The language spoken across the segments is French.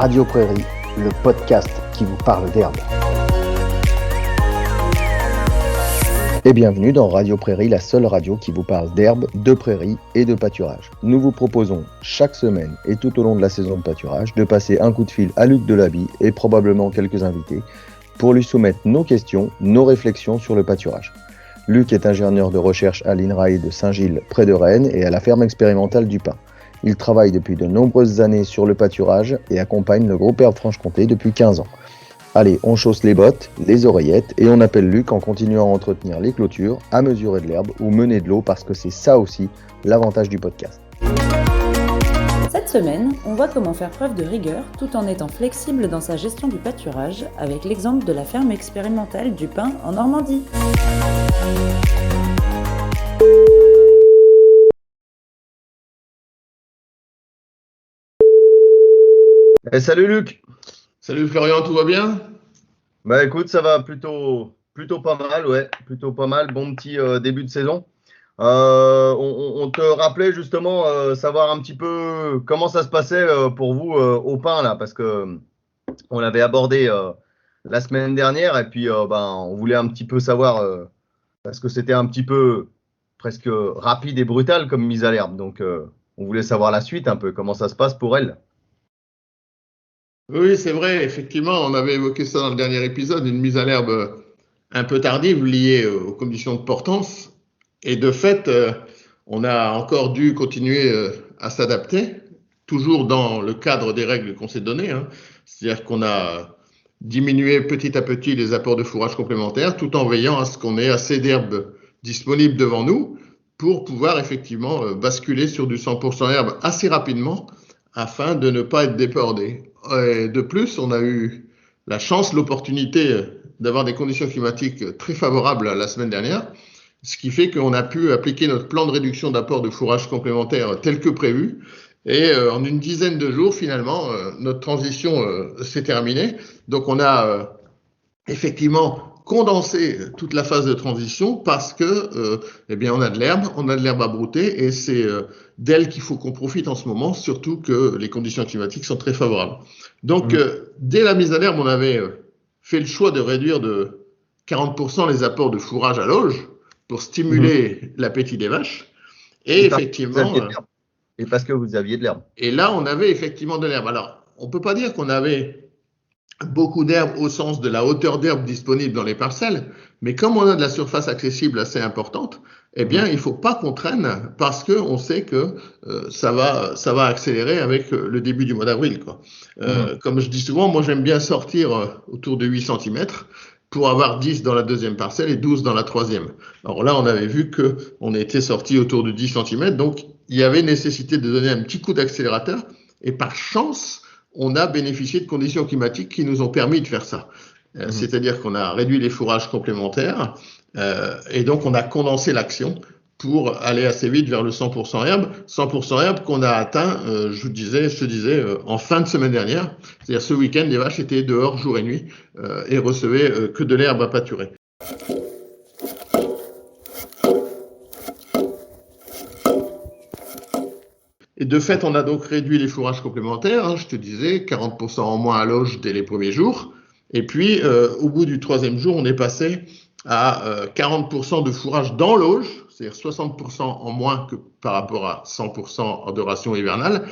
Radio Prairie, le podcast qui vous parle d'herbe. Et bienvenue dans Radio Prairie, la seule radio qui vous parle d'herbe, de prairie et de pâturage. Nous vous proposons chaque semaine et tout au long de la saison de pâturage de passer un coup de fil à Luc Delaby et probablement quelques invités pour lui soumettre nos questions, nos réflexions sur le pâturage. Luc est ingénieur de recherche à l'INRAE de Saint-Gilles près de Rennes et à la ferme expérimentale du Pin. Il travaille depuis de nombreuses années sur le pâturage et accompagne le groupe Herbe Franche-Comté depuis 15 ans. Allez, on chausse les bottes, les oreillettes et on appelle Luc en continuant à entretenir les clôtures, à mesurer de l'herbe ou mener de l'eau parce que c'est ça aussi l'avantage du podcast. Cette semaine, on voit comment faire preuve de rigueur tout en étant flexible dans sa gestion du pâturage avec l'exemple de la ferme expérimentale du Pin en Normandie. Salut Luc. Salut Florian, tout va bien? Bah écoute, ça va plutôt pas mal, ouais, plutôt pas mal. Bon petit début de saison. On te rappelait justement savoir un petit peu comment ça se passait pour vous au Pin là, parce que on l'avait abordé la semaine dernière et puis on voulait un petit peu savoir parce que c'était un petit peu presque rapide et brutal comme mise à l'herbe. Donc on voulait savoir la suite un peu, comment ça se passe pour elle. Oui, c'est vrai, effectivement, on avait évoqué ça dans le dernier épisode, une mise à l'herbe un peu tardive liée aux conditions de portance. Et de fait, on a encore dû continuer à s'adapter, toujours dans le cadre des règles qu'on s'est données. C'est-à-dire qu'on a diminué petit à petit les apports de fourrage complémentaires, tout en veillant à ce qu'on ait assez d'herbe disponible devant nous pour pouvoir effectivement basculer sur du 100% herbe assez rapidement afin de ne pas être débordé. Et de plus, on a eu la chance, l'opportunité d'avoir des conditions climatiques très favorables la semaine dernière, ce qui fait qu'on a pu appliquer notre plan de réduction d'apport de fourrage complémentaire tel que prévu. Et en une dizaine de jours, finalement, notre transition s'est terminée. Donc, on a effectivement condensé toute la phase de transition parce que, on a de l'herbe à brouter et c'est d'elle qu'il faut qu'on profite en ce moment, surtout que les conditions climatiques sont très favorables. Donc, dès la mise à l'herbe, on avait fait le choix de réduire de 40% les apports de fourrage à l'auge pour stimuler l'appétit des vaches. Et effectivement, et parce que vous aviez de l'herbe. Et là, on avait effectivement de l'herbe. Alors, on peut pas dire qu'on avait beaucoup d'herbe au sens de la hauteur d'herbe disponible dans les parcelles, mais comme on a de la surface accessible assez importante, eh bien, il faut pas qu'on traîne parce que on sait que ça va accélérer avec le début du mois d'avril, quoi. Comme je dis souvent, moi j'aime bien sortir autour de 8 cm pour avoir 10 dans la deuxième parcelle et 12 dans la troisième. Alors là, on avait vu que on était sorti autour de 10 cm, donc il y avait nécessité de donner un petit coup d'accélérateur et par chance, on a bénéficié de conditions climatiques qui nous ont permis de faire ça. C'est-à-dire qu'on a réduit les fourrages complémentaires et donc on a condensé l'action pour aller assez vite vers le 100% herbe. 100% herbe qu'on a atteint, je te disais, en fin de semaine dernière. C'est-à-dire ce week-end, les vaches étaient dehors jour et nuit et recevaient que de l'herbe à pâturer. Et de fait, on a donc réduit les fourrages complémentaires, je te disais, 40% en moins à l'auge dès les premiers jours. Et puis, au bout du troisième jour, on est passé à 40% de fourrage dans l'auge, c'est-à-dire 60% en moins que par rapport à 100% de ration hivernale.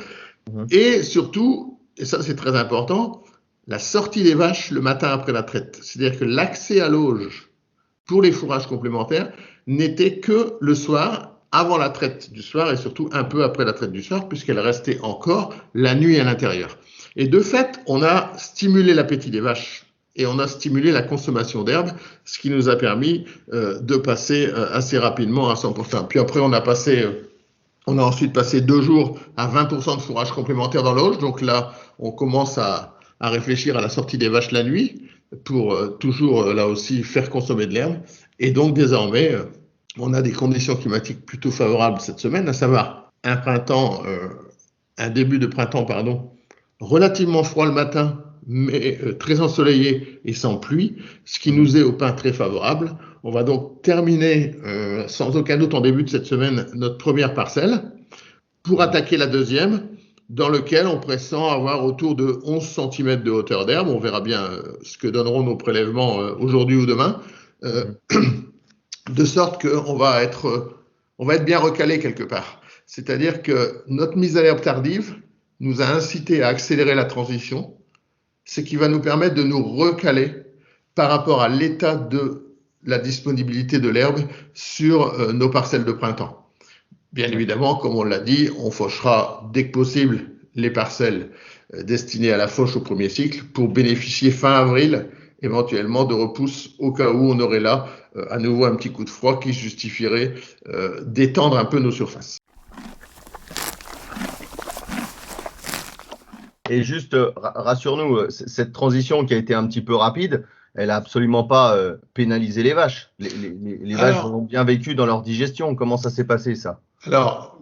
Et surtout, et ça c'est très important, la sortie des vaches le matin après la traite. C'est-à-dire que l'accès à l'auge pour les fourrages complémentaires n'était que le soir, avant la traite du soir et surtout un peu après la traite du soir, puisqu'elle restait encore la nuit à l'intérieur. Et de fait, on a stimulé l'appétit des vaches et on a stimulé la consommation d'herbe, ce qui nous a permis de passer assez rapidement à 100%. Puis après, on a ensuite passé 2 jours à 20% de fourrage complémentaire dans l'auge. Donc là, on commence à réfléchir à la sortie des vaches la nuit pour toujours, là aussi, faire consommer de l'herbe. Et donc, désormais, on a des conditions climatiques plutôt favorables cette semaine, à savoir un début de printemps, relativement froid le matin, mais très ensoleillé et sans pluie, ce qui nous est au Pin très favorable. On va donc terminer sans aucun doute en début de cette semaine notre première parcelle pour attaquer la deuxième dans lequel on pressent avoir autour de 11 cm de hauteur d'herbe. On verra bien ce que donneront nos prélèvements aujourd'hui ou demain, de sorte qu'on va être bien recalé quelque part. C'est-à-dire que notre mise à l'herbe tardive nous a incité à accélérer la transition, ce qui va nous permettre de nous recaler par rapport à l'état de la disponibilité de l'herbe sur nos parcelles de printemps. Bien évidemment, comme on l'a dit, on fauchera dès que possible les parcelles destinées à la fauche au premier cycle pour bénéficier fin avril éventuellement de repousse au cas où on aurait là à nouveau un petit coup de froid qui justifierait d'étendre un peu nos surfaces. Et juste, rassure-nous, cette transition qui a été un petit peu rapide, elle n'a absolument pas pénalisé les vaches. Les vaches ont bien vécu dans leur digestion. Comment ça s'est passé, ça? Alors,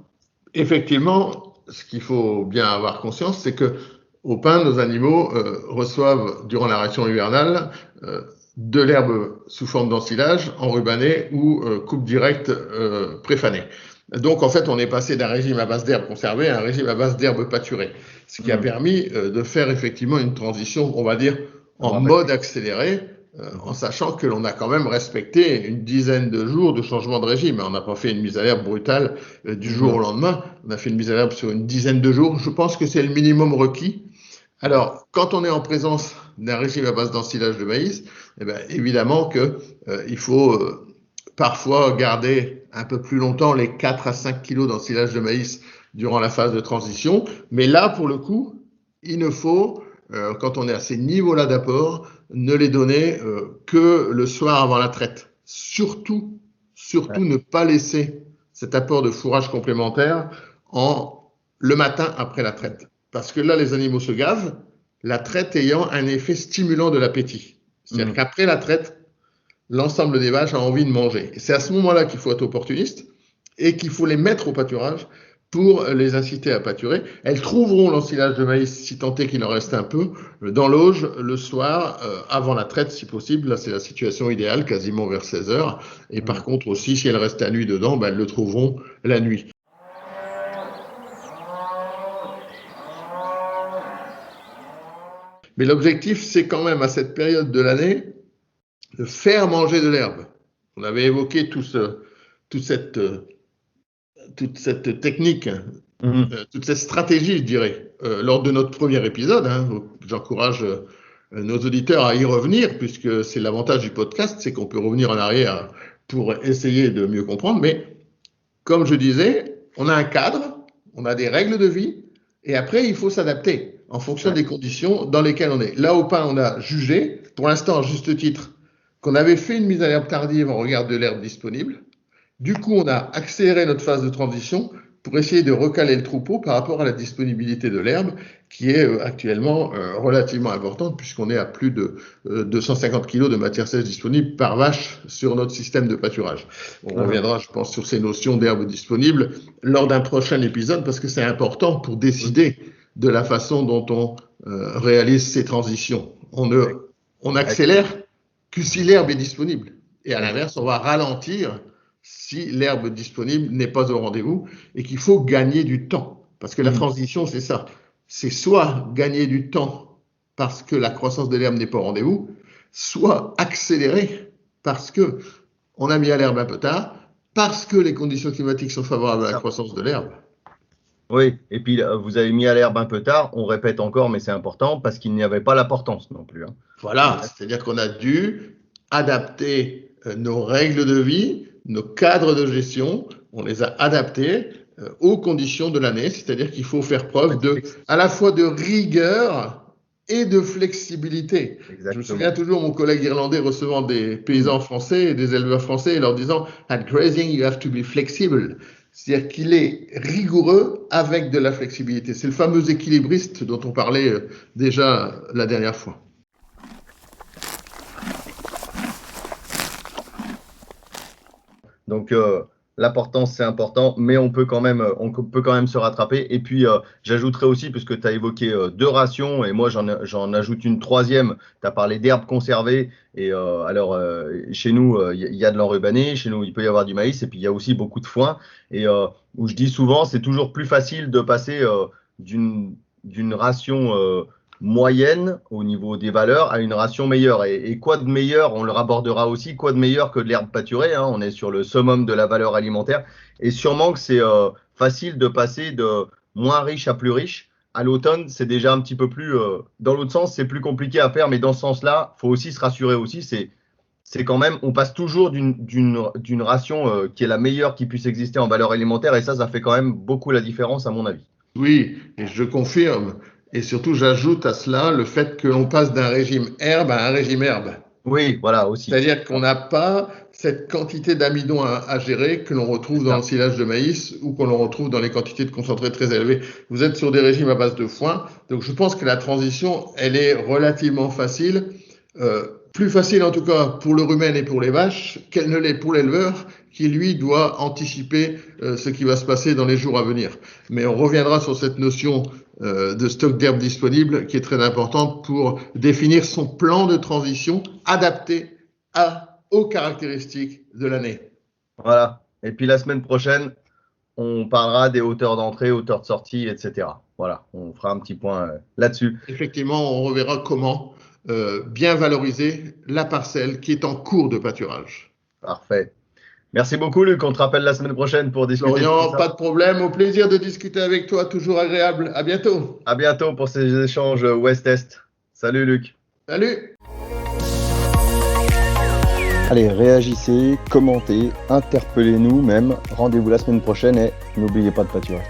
effectivement, ce qu'il faut bien avoir conscience, c'est que au pain, nos animaux reçoivent, durant la ration hivernale, de l'herbe sous forme d'ensilage, enrubanné ou coupe directe préfanée. Donc, en fait, on est passé d'un régime à base d'herbe conservée à un régime à base d'herbe pâturée, ce qui a permis de faire effectivement une transition, on va dire, en mode accéléré, en sachant que l'on a quand même respecté une dizaine de jours de changement de régime. On n'a pas fait une mise à l'herbe brutale du jour au lendemain, on a fait une mise à l'herbe sur une dizaine de jours. Je pense que c'est le minimum requis. Alors, quand on est en présence d'un régime à base d'ensilage de maïs, eh bien, évidemment que il faut parfois garder un peu plus longtemps les 4 à 5 kilos d'ensilage de maïs durant la phase de transition. Mais là, pour le coup, il ne faut, quand on est à ces niveaux-là d'apport, ne les donner que le soir avant la traite. Surtout, ne pas laisser cet apport de fourrage complémentaire le matin après la traite. Parce que là, les animaux se gavent, la traite ayant un effet stimulant de l'appétit. C'est-à-dire qu'après la traite, l'ensemble des vaches a envie de manger. Et c'est à ce moment-là qu'il faut être opportuniste et qu'il faut les mettre au pâturage pour les inciter à pâturer. Elles trouveront l'ensilage de maïs, si tant est qu'il en reste un peu, dans l'auge le soir, avant la traite si possible. Là, c'est la situation idéale, quasiment vers 16 h. Et par contre aussi, si elles restent la nuit dedans, elles le trouveront la nuit. Mais l'objectif, c'est quand même à cette période de l'année de faire manger de l'herbe. On avait évoqué toute cette technique, toute cette stratégie, je dirais, lors de notre premier épisode. J'encourage nos auditeurs à y revenir, puisque c'est l'avantage du podcast, c'est qu'on peut revenir en arrière pour essayer de mieux comprendre. Mais comme je disais, on a un cadre, on a des règles de vie, et après, il faut s'adapter en fonction des conditions dans lesquelles on est. Là, au pain, on a jugé, pour l'instant, à juste titre, qu'on avait fait une mise à l'herbe tardive en regard de l'herbe disponible. Du coup, on a accéléré notre phase de transition pour essayer de recaler le troupeau par rapport à la disponibilité de l'herbe, qui est actuellement relativement importante, puisqu'on est à plus de 250 kg de matière sèche disponible par vache sur notre système de pâturage. On reviendra, je pense, sur ces notions d'herbe disponible lors d'un prochain épisode, parce que c'est important pour décider de la façon dont on réalise ces transitions. On accélère que si l'herbe est disponible. Et à l'inverse, on va ralentir si l'herbe disponible n'est pas au rendez-vous et qu'il faut gagner du temps. Parce que la transition, c'est ça. C'est soit gagner du temps parce que la croissance de l'herbe n'est pas au rendez-vous, soit accélérer parce que on a mis à l'herbe un peu tard, parce que les conditions climatiques sont favorables à la croissance de l'herbe. Oui, et puis vous avez mis à l'herbe un peu tard, on répète encore, mais c'est important, parce qu'il n'y avait pas la portance non plus. Voilà, c'est-à-dire qu'on a dû adapter nos règles de vie, nos cadres de gestion, on les a adaptés aux conditions de l'année, c'est-à-dire qu'il faut faire preuve à la fois de rigueur et de flexibilité. Exactement. Je me souviens toujours mon collègue irlandais recevant des paysans français et des éleveurs français et leur disant « At grazing, you have to be flexible ». C'est-à-dire qu'il est rigoureux avec de la flexibilité. C'est le fameux équilibriste dont on parlait déjà la dernière fois. Donc, l'importance, c'est important, mais on peut quand même se rattraper. Et puis, j'ajouterais aussi, puisque tu as évoqué 2 rations, et moi, j'en ajoute une 3e. Tu as parlé d'herbes conservées. Et chez nous, il y a de l'enrubané. Chez nous, il peut y avoir du maïs. Et puis, il y a aussi beaucoup de foin. Et où je dis souvent, c'est toujours plus facile de passer d'une ration moyenne au niveau des valeurs à une ration meilleure. Et quoi de meilleur, on le rabordera aussi, quoi de meilleur que de l'herbe pâturée, hein, on est sur le summum de la valeur alimentaire. Et sûrement que c'est facile de passer de moins riche à plus riche. À l'automne, c'est déjà un petit peu plus… dans l'autre sens, c'est plus compliqué à faire, mais dans ce sens-là, il faut aussi se rassurer aussi. C'est quand même, on passe toujours d'une ration qui est la meilleure qui puisse exister en valeur alimentaire. Et ça fait quand même beaucoup la différence, à mon avis. Oui, et je confirme. Et surtout, j'ajoute à cela le fait que l'on passe d'un régime herbe à un régime herbe. Oui, voilà, aussi. C'est-à-dire qu'on n'a pas cette quantité d'amidon à gérer que l'on retrouve dans le silage de maïs ou que l'on retrouve dans les quantités de concentré très élevées. Vous êtes sur des régimes à base de foin, donc je pense que la transition, elle est relativement facile, plus facile en tout cas pour le rumen et pour les vaches qu'elle ne l'est pour l'éleveur qui, lui, doit anticiper ce qui va se passer dans les jours à venir. Mais on reviendra sur cette notion de stock d'herbe disponible qui est très importante pour définir son plan de transition adapté aux caractéristiques de l'année. Voilà. Et puis la semaine prochaine, on parlera des hauteurs d'entrée, hauteurs de sortie, etc. Voilà, on fera un petit point là-dessus. Effectivement, on reverra comment bien valoriser la parcelle qui est en cours de pâturage. Parfait. Merci beaucoup, Luc. On te rappelle la semaine prochaine pour discuter. Florian, pas de problème. Au plaisir de discuter avec toi. Toujours agréable. À bientôt. À bientôt pour ces échanges Ouest-Est. Salut, Luc. Salut. Allez, réagissez, commentez, interpellez-nous même. Rendez-vous la semaine prochaine et n'oubliez pas de pâturer.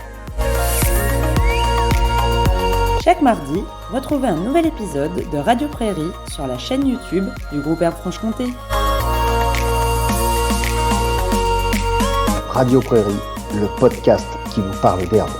Chaque mardi, retrouvez un nouvel épisode de Radio Prairie sur la chaîne YouTube du groupe Herbe Franche-Comté. Radio Prairie, le podcast qui vous parle d'herbe.